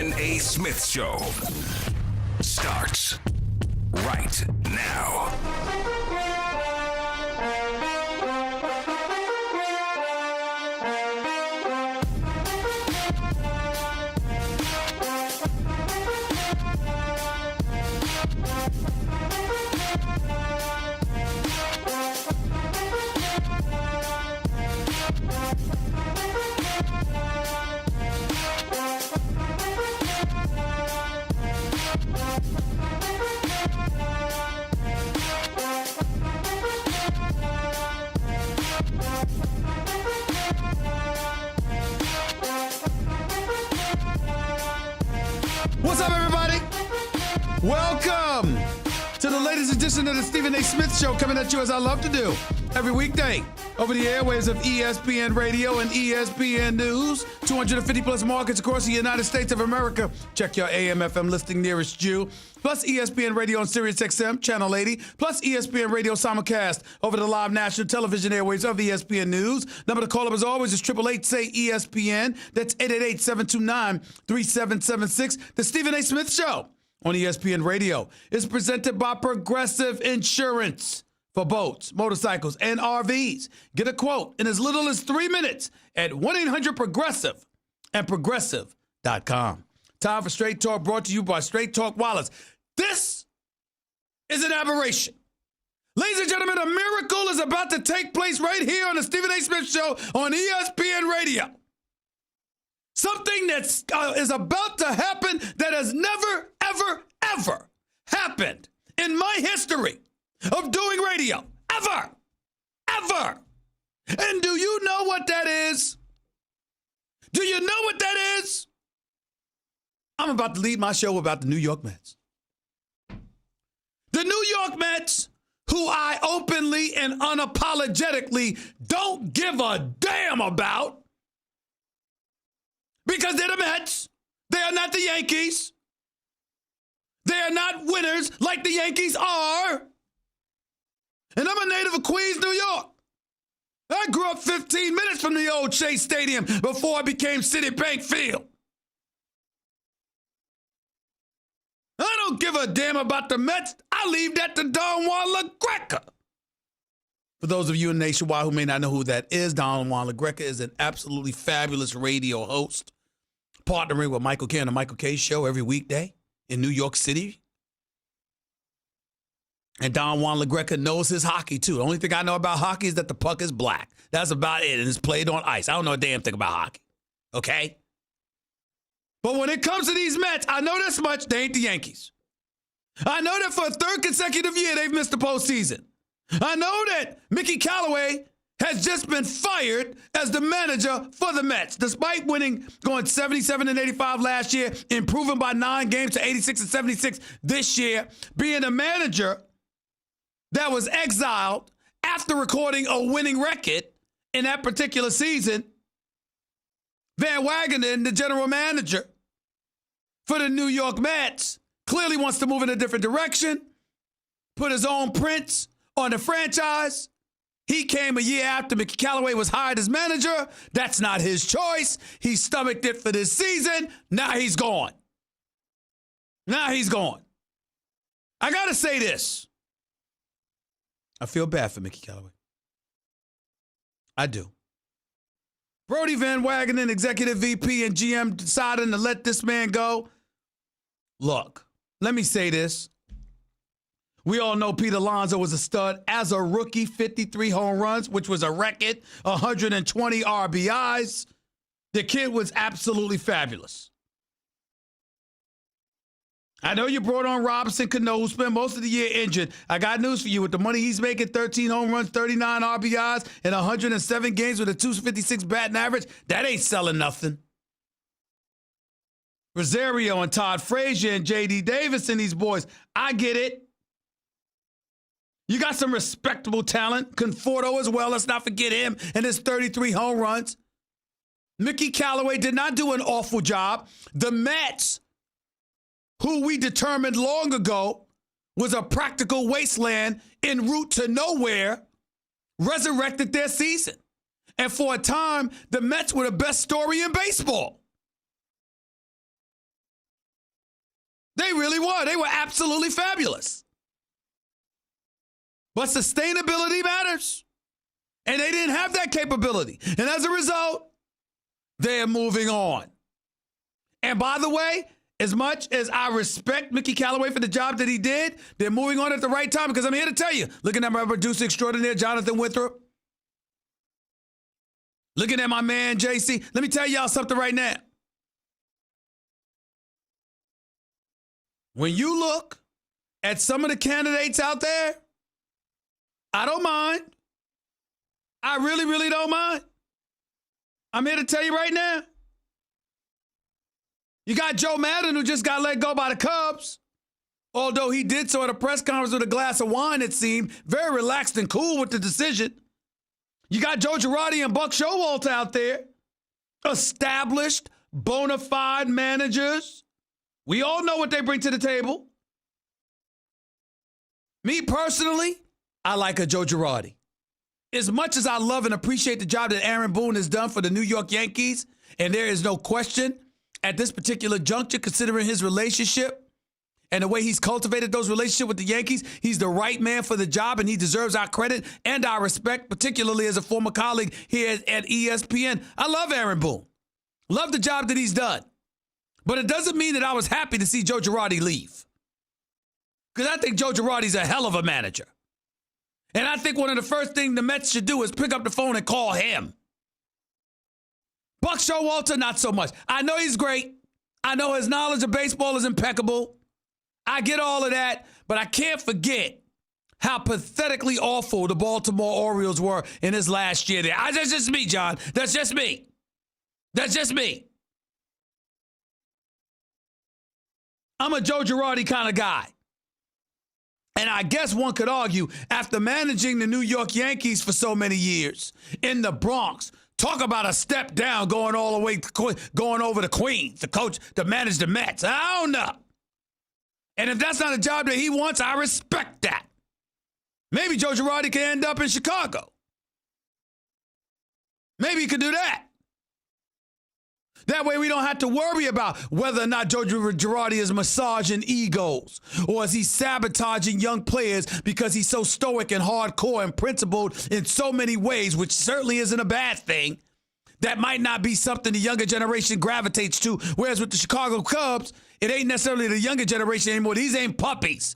Stephen A. Smith Show starts right now. What's up, everybody? Welcome to the latest edition of the Stephen A. Smith Show, coming at you as I love to do every weekday over the airwaves of ESPN Radio and ESPN News. 250 plus markets across the United States of America. Check your AM/FM listing nearest you. Plus ESPN Radio on Sirius XM, Channel 80. Plus ESPN Radio simulcast over the live national television airwaves of ESPN News. Number to call up as always is 888-SAY-ESPN. That's 888-729-3776. The Stephen A. Smith Show on ESPN Radio is presented by Progressive Insurance. For boats, motorcycles, and RVs. Get a quote in as little as 3 minutes at 1-800-PROGRESSIVE and Progressive.com. Time for Straight Talk, brought to you by Straight Talk Wallets. This is an aberration. Ladies and gentlemen, a miracle is about to take place right here on the Stephen A. Smith Show on ESPN Radio. Something that is about to happen that has never, ever, ever happened in my history of doing radio, ever. And do you know what that is? Do you know what that is? I'm about to lead my show about the New York Mets. The New York Mets, who I openly and unapologetically don't give a damn about, because they're the Mets. They are not the Yankees. They are not winners like the Yankees are. And I'm a native of Queens, New York. I grew up 15 minutes from the old Chase Stadium before it became Citibank Field. I don't give a damn about the Mets. I leave that to Don Juan LaGreca. For those of you in Nationwide who may not know who that is, Don Juan LaGreca is an absolutely fabulous radio host, partnering with Michael K on the Michael K Show every weekday in New York City. And Don Juan LaGreca knows his hockey, too. The only thing I know about hockey is that the puck is black. That's about it, and it's played on ice. I don't know a damn thing about hockey, okay? But when it comes to these Mets, I know this much, they ain't the Yankees. I know that for a third consecutive year, they've missed the postseason. I know that Mickey Callaway has just been fired as the manager for the Mets, despite going 77-85 last year, improving by 9 games to 86-76 this year, being a manager that was exiled after recording a winning record in that particular season. Van Wagenen, the general manager for the New York Mets, clearly wants to move in a different direction, put his own prints on the franchise. He came a year after Mickey Callaway was hired as manager. That's not his choice. He stomached it for this season. Now he's gone. I got to say this. I feel bad for Mickey Callaway. I do. Brody Van Wagenen, executive VP and GM, deciding to let this man go. Look, let me say this. We all know Pete Alonso was a stud as a rookie, 53 home runs, which was a record, 120 RBIs. The kid was absolutely fabulous. I know you brought on Robinson Cano, who spent most of the year injured. I got news for you. With the money he's making, 13 home runs, 39 RBIs, and 107 games with a 256 batting average, that ain't selling nothing. Rosario and Todd Frazier and J.D. Davis and these boys, I get it. You got some respectable talent. Conforto as well. Let's not forget him and his 33 home runs. Mickey Callaway did not do an awful job. The Mets, who we determined long ago was a practical wasteland en route to nowhere, resurrected their season. And for a time, the Mets were the best story in baseball. They really were. They were absolutely fabulous. But sustainability matters. And they didn't have that capability. And as a result, they're moving on. And by the way, as much as I respect Mickey Callaway for the job that he did, they're moving on at the right time because I'm here to tell you, looking at my producer extraordinaire, Jonathan Winthrop, looking at my man, JC, let me tell y'all something right now. When you look at some of the candidates out there, I don't mind. I really, really don't mind. I'm here to tell you right now. You got Joe Madden, who just got let go by the Cubs, although he did so at a press conference with a glass of wine, it seemed, very relaxed and cool with the decision. You got Joe Girardi and Buck Showalter out there, established, bona fide managers. We all know what they bring to the table. Me personally, I like a Joe Girardi. As much as I love and appreciate the job that Aaron Boone has done for the New York Yankees, and there is no question at this particular juncture, considering his relationship and the way he's cultivated those relationships with the Yankees, he's the right man for the job, and he deserves our credit and our respect, particularly as a former colleague here at ESPN. I love Aaron Boone. Love the job that he's done. But it doesn't mean that I was happy to see Joe Girardi leave. Because I think Joe Girardi's a hell of a manager. And I think one of the first things the Mets should do is pick up the phone and call him. Buck Showalter, not so much. I know he's great. I know his knowledge of baseball is impeccable. I get all of that, but I can't forget how pathetically awful the Baltimore Orioles were in his last year there. That's just me, John. That's just me. That's just me. I'm a Joe Girardi kind of guy. And I guess one could argue, after managing the New York Yankees for so many years in the Bronx, talk about a step down going all the way, going over to Queens, the coach to manage the Mets. I don't know. And if that's not a job that he wants, I respect that. Maybe Joe Girardi can end up in Chicago. Maybe he could do that. That way we don't have to worry about whether or not Joe Girardi is massaging egos or is he sabotaging young players because he's so stoic and hardcore and principled in so many ways, which certainly isn't a bad thing. That might not be something the younger generation gravitates to, whereas with the Chicago Cubs, it ain't necessarily the younger generation anymore. These ain't puppies.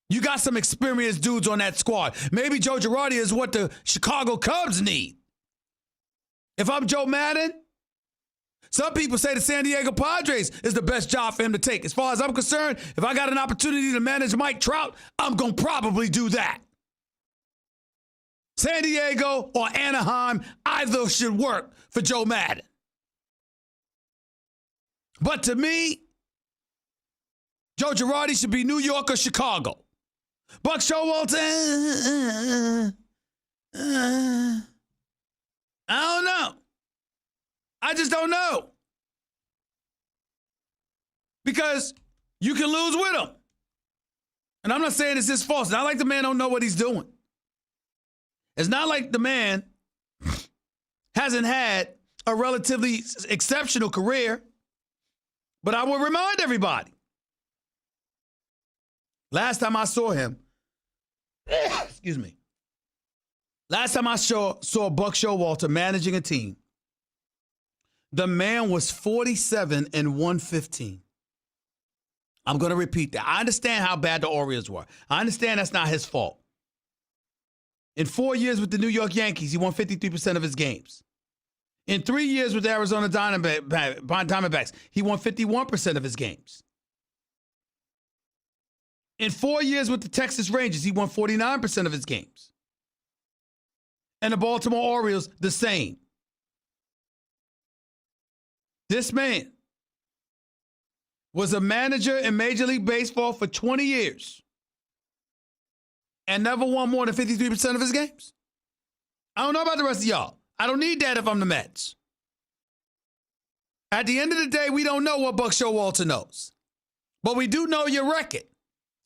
You got some experienced dudes on that squad. Maybe Joe Girardi is what the Chicago Cubs need. If I'm Joe Madden, some people say the San Diego Padres is the best job for him to take. As far as I'm concerned, if I got an opportunity to manage Mike Trout, I'm going to probably do that. San Diego or Anaheim, either should work for Joe Madden. But to me, Joe Girardi should be New York or Chicago. Buck Showalter, I don't know. I just don't know. Because you can lose with him. And I'm not saying it's his fault. It's not like the man don't know what he's doing. It's not like the man hasn't had a relatively exceptional career. But I will remind everybody. Last time I saw him, excuse me. Last time I saw Buck Showalter managing a team, the man was 47 and 115. I'm going to repeat that. I understand how bad the Orioles were. I understand that's not his fault. In 4 years with the New York Yankees, he won 53% of his games. In 3 years with the Arizona Diamondbacks, he won 51% of his games. In 4 years with the Texas Rangers, he won 49% of his games. And the Baltimore Orioles, the same. This man was a manager in Major League Baseball for 20 years and never won more than 53% of his games. I don't know about the rest of y'all. I don't need that if I'm the Mets. At the end of the day, we don't know what Buck Showalter knows. But we do know your record.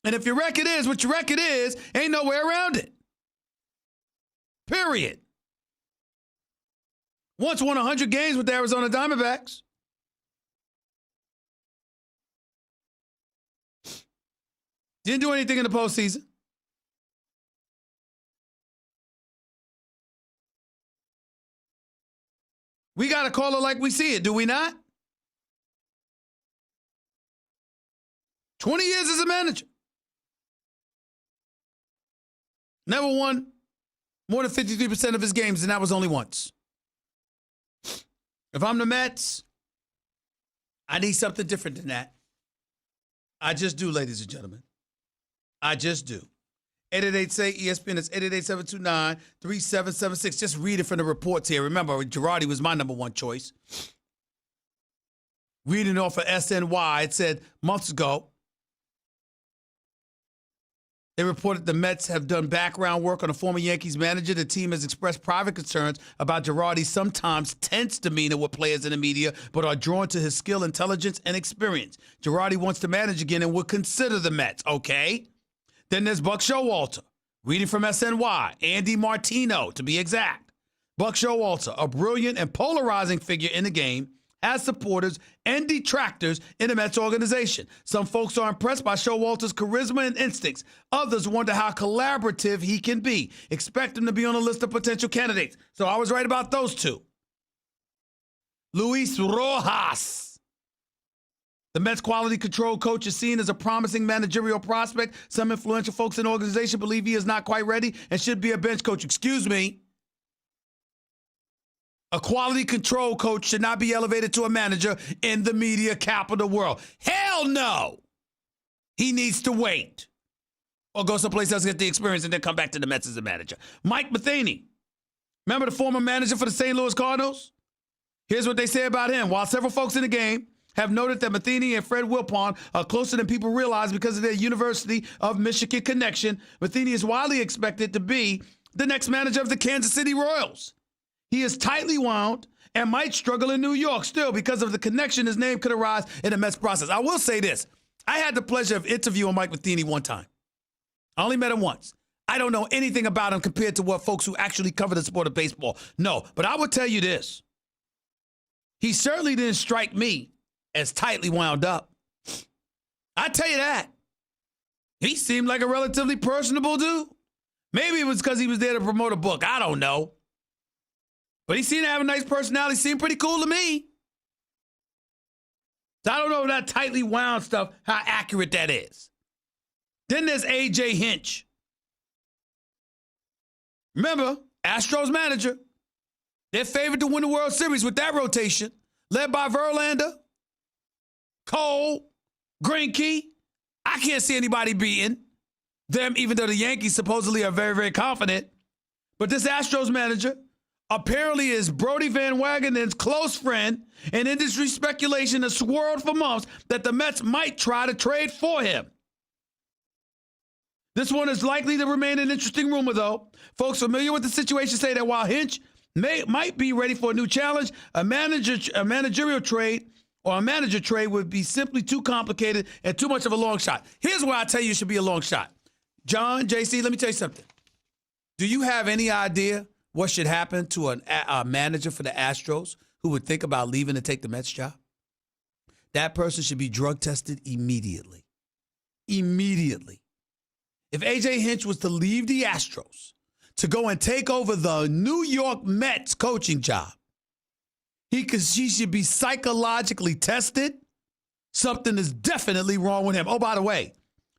And if your record is what your record is, ain't no way around it. Period. Once won 100 games with the Arizona Diamondbacks. Didn't do anything in the postseason. We got to call it like we see it, do we not? 20 years as a manager. Never won more than 53% of his games, and that was only once. If I'm the Mets, I need something different than that. I just do, ladies and gentlemen. I just do. 888-SAY-ESPN. It's 888-729-3776. Just read it from the reports here. Remember, Girardi was my number one choice. Reading off of SNY, it said months ago, they reported the Mets have done background work on a former Yankees manager. The team has expressed private concerns about Girardi's sometimes tense demeanor with players in the media, but are drawn to his skill, intelligence, and experience. Girardi wants to manage again and would consider the Mets. Okay. Then there's Buck Showalter, reading from SNY, Andy Martino, to be exact. Buck Showalter, a brilliant and polarizing figure in the game, has supporters and detractors in the Mets organization. Some folks are impressed by Showalter's charisma and instincts. Others wonder how collaborative he can be. Expect him to be on a list of potential candidates. So I was right about those two. Luis Rojas. The Mets quality control coach is seen as a promising managerial prospect. Some influential folks in the organization believe he is not quite ready and should be a bench coach. Excuse me. A quality control coach should not be elevated to a manager in the media capital world. Hell no. He needs to wait or go someplace else, get the experience, and then come back to the Mets as a manager. Mike Matheny, remember the former manager for the St. Louis Cardinals? Here's what they say about him. While several folks in the game have noted that Matheny and Fred Wilpon are closer than people realize because of their University of Michigan connection, Matheny is widely expected to be the next manager of the Kansas City Royals. He is tightly wound and might struggle in New York still because of the connection his name could arise in the Mets process. I will say this. I had the pleasure of interviewing Mike Matheny one time. I only met him once. I don't know anything about him compared to what folks who actually cover the sport of baseball know. But I will tell you this. He certainly didn't strike me as tightly wound up. I tell you that. He seemed like a relatively personable dude. Maybe it was because he was there to promote a book. I don't know. But he seemed to have a nice personality. Seemed pretty cool to me. So I don't know if that tightly wound stuff, how accurate that is. Then there's A.J. Hinch. Remember, Astros manager. They're favored to win the World Series with that rotation. Led by Verlander, Cole, Greinke. I can't see anybody beating them, even though the Yankees supposedly are very, very confident. But this Astros manager apparently is Brody Van Wagenen's close friend, and industry speculation has swirled for months that the Mets might try to trade for him. This one is likely to remain an interesting rumor, though. Folks familiar with the situation say that while Hinch might be ready for a new challenge, a managerial trade or a manager trade would be simply too complicated and too much of a long shot. Here's where I tell you it should be a long shot. John, JC, let me tell you something. Do you have any idea what should happen to a manager for the Astros who would think about leaving to take the Mets job? That person should be drug tested immediately. Immediately. If A.J. Hinch was to leave the Astros to go and take over the New York Mets coaching job, she should be psychologically tested. Something is definitely wrong with him. Oh, by the way,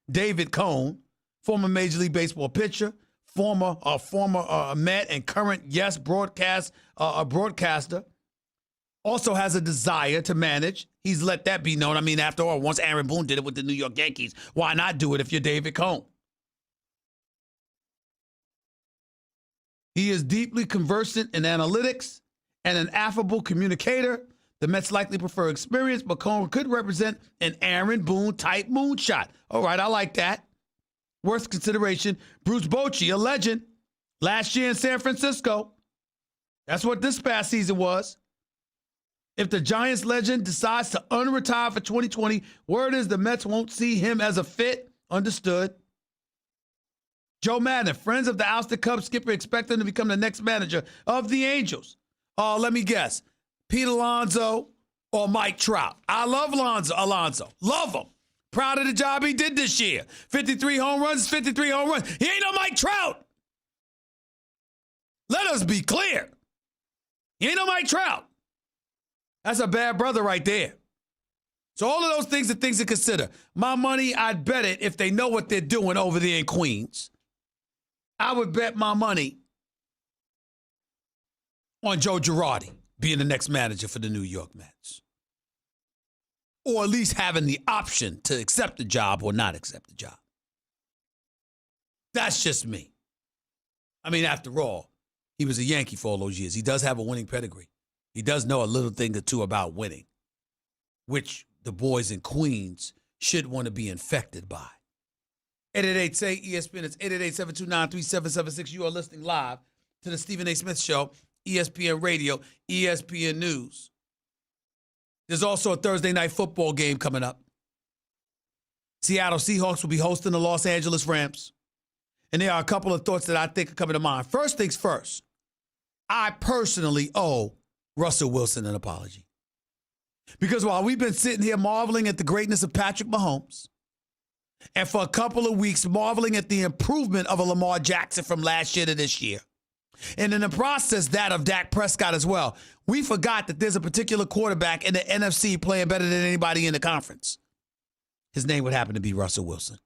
David Cone, former Major League Baseball pitcher, former Met and current broadcaster, also has a desire to manage. He's let that be known. I mean, after all, once Aaron Boone did it with the New York Yankees, why not do it if you're David Cone? He is deeply conversant in analytics and an affable communicator. The Mets likely prefer experience, but Cone could represent an Aaron Boone-type moonshot. All right, I like that. Worth consideration. Bruce Bochy, a legend, last year in San Francisco. That's what this past season was. If the Giants legend decides to unretire for 2020, word is the Mets won't see him as a fit. Understood. Joe Madden, friends of the ousted Cubs skipper expect him to become the next manager of the Angels. Let me guess. Pete Alonso or Mike Trout. I love Alonso. Love him. Proud of the job he did this year. 53 home runs, 53 home runs. He ain't no Mike Trout. Let us be clear. He ain't no Mike Trout. That's a bad brother right there. So all of those things are things to consider. My money, I'd bet it if they know what they're doing over there in Queens. I would bet my money on Joe Girardi being the next manager for the New York Mets. Or at least having the option to accept the job or not accept the job. That's just me. I mean, after all, he was a Yankee for all those years. He does have a winning pedigree. He does know a little thing or two about winning, which the boys in Queens should want to be infected by. 888-SAY-ESPN. It's 888-729-3776. You are listening live to the Stephen A. Smith Show, ESPN Radio, ESPN News. There's also a Thursday night football game coming up. Seattle Seahawks will be hosting the Los Angeles Rams. And there are a couple of thoughts that I think are coming to mind. First things first, I personally owe Russell Wilson an apology. Because while we've been sitting here marveling at the greatness of Patrick Mahomes, and for a couple of weeks marveling at the improvement of a Lamar Jackson from last year to this year, and in the process, that of Dak Prescott as well, we forgot that there's a particular quarterback in the NFC playing better than anybody in the conference. His name would happen to be Russell Wilson.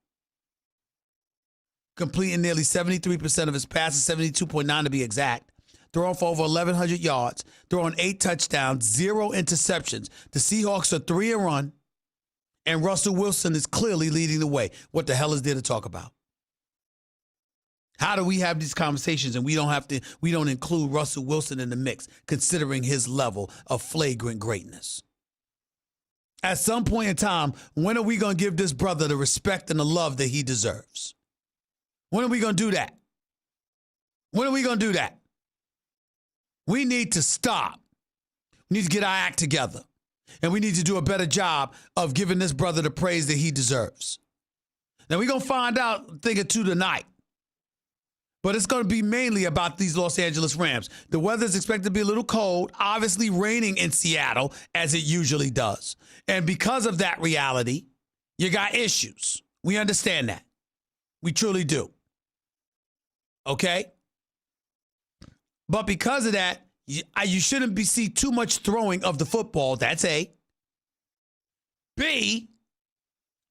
Completing nearly 73% of his passes, 72.9 to be exact. Throwing for over 1,100 yards. Throwing 8 touchdowns, 0 interceptions. The Seahawks are 3-1, and Russell Wilson is clearly leading the way. What the hell is there to talk about? How do we have these conversations and we don't include Russell Wilson in the mix, considering his level of flagrant greatness? At some point in time, when are we going to give this brother the respect and the love that he deserves? When are we going to do that? When are we going to do that? We need to stop. We need to get our act together. And we need to do a better job of giving this brother the praise that he deserves. Now, we're going to find out a thing or two tonight. But it's going to be mainly about these Los Angeles Rams. The weather is expected to be a little cold, obviously raining in Seattle, as it usually does. And because of that reality, you got issues. We understand that. We truly do. Okay? But because of that, you shouldn't see too much throwing of the football. That's A. B,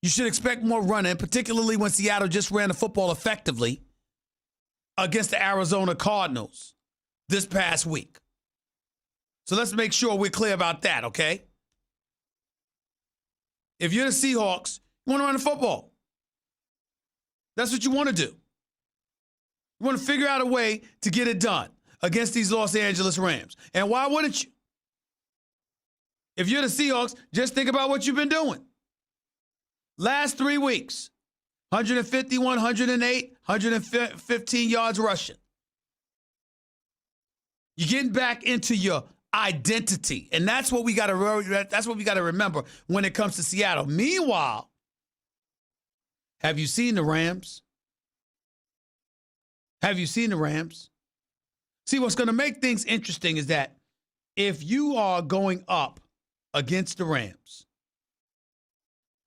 you should expect more running, particularly when Seattle just ran the football effectively against the Arizona Cardinals this past week. So let's make sure we're clear about that, okay? If you're the Seahawks, you want to run the football. That's what you want to do. You want to figure out a way to get it done against these Los Angeles Rams. And why wouldn't you? If you're the Seahawks, just think about what you've been doing. Last 3 weeks, 151, 108, 115 yards rushing. You're getting back into your identity. And that's what we got to remember when it comes to Seattle. Meanwhile, have you seen the Rams? Have you seen the Rams? See, what's going to make things interesting is that if you are going up against the Rams,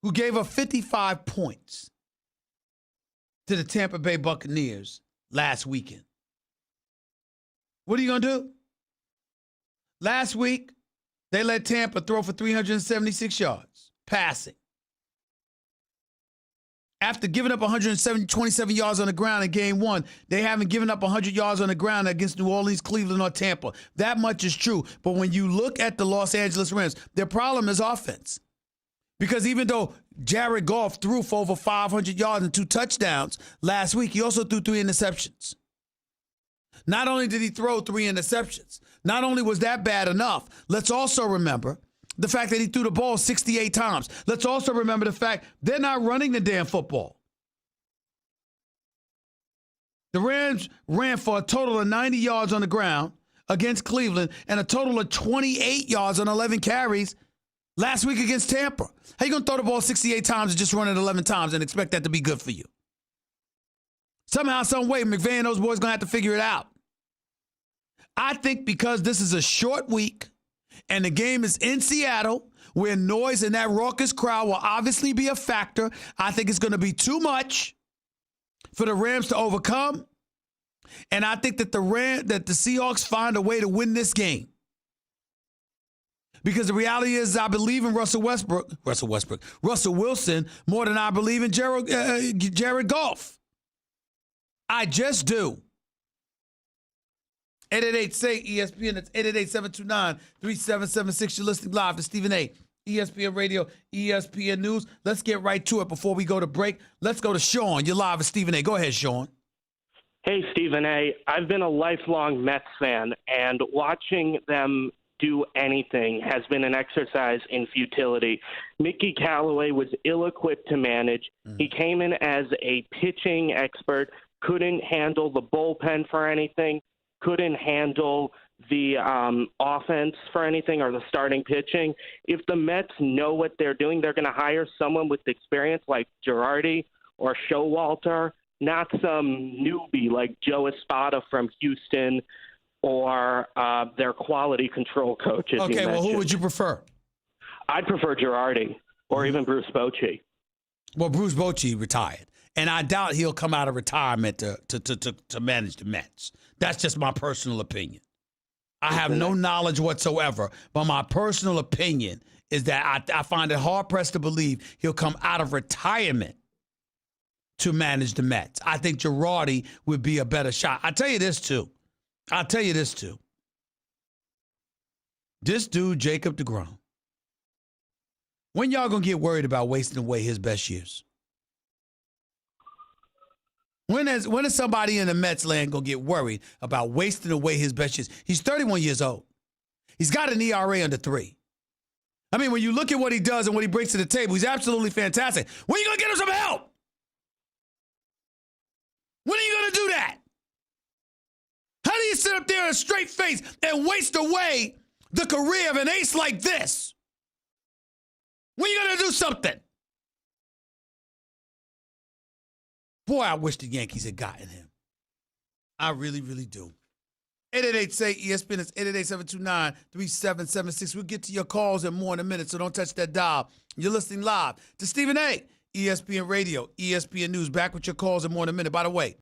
who gave up 55 points to the Tampa Bay Buccaneers last weekend, what are you going to do? Last week, they let Tampa throw for 376 yards, passing. After giving up 127 yards on the ground in game 1, they haven't given up 100 yards on the ground against New Orleans, Cleveland, or Tampa. That much is true. But when you look at the Los Angeles Rams, their problem is offense. Because even though Jared Goff threw for over 500 yards and 2 touchdowns last week, he also threw 3 interceptions. Not only did he throw 3 interceptions, not only was that bad enough, let's also remember the fact that he threw the ball 68 times. Let's also remember the fact they're not running the damn football. The Rams ran for a total of 90 yards on the ground against Cleveland and a total of 28 yards on 11 carries last week against Tampa. How you going to throw the ball 68 times and just run it 11 times and expect that to be good for you? Somehow, some way, McVay and those boys going to have to figure it out. I think because this is a short week And the game is in Seattle, where noise and that raucous crowd will obviously be a factor. I think it's going to be too much for the Rams to overcome. And I think that the Seahawks find a way to win this game. Because the reality is I believe in Russell Wilson more than I believe in Jared Goff. I just do. 888-SAY-ESPN. That's 888-729-3776. You're listening live to Stephen A. ESPN Radio, ESPN News. Let's get right to it before we go to break. Let's go to Sean. You're live with Stephen A. Go ahead, Sean. Hey, Stephen A. I've been a lifelong Mets fan, and watching them do anything has been an exercise in futility. Mickey Callaway was ill-equipped to manage. He came in as a pitching expert, couldn't handle the bullpen for anything, couldn't handle the offense for anything or the starting pitching. If the Mets know what they're doing, they're going to hire someone with experience like Girardi or Showalter, not some newbie like Joe Espada from Houston or their quality control coach. Okay, well, who would you prefer? I'd prefer Girardi or even Bruce Bochy. Well, Bruce Bochy retired, and I doubt he'll come out of retirement to manage the Mets. That's just my personal opinion. I have no knowledge whatsoever, but my personal opinion is that I find it hard-pressed to believe he'll come out of retirement to manage the Mets. I think Girardi would be a better shot. I'll tell you this, too. This dude, Jacob deGrom, when y'all going to get worried about wasting away his best years? When is somebody in the Mets land going to get worried about wasting away his best years? He's 31 years old. He's got an ERA under 3. I mean, when you look at what he does and what he brings to the table, he's absolutely fantastic. When are you going to get him some help? When are you going to do that? How do you sit up there in a straight face and waste away the career of an ace like this? When are you going to do something? Boy, I wish the Yankees had gotten him. I really, really do. 888-SAY-ESPN. It's 888-729-3776. We'll get to your calls and more in a minute, so don't touch that dial. You're listening live to Stephen A. ESPN Radio, ESPN News. Back with your calls and more in a minute. By the way,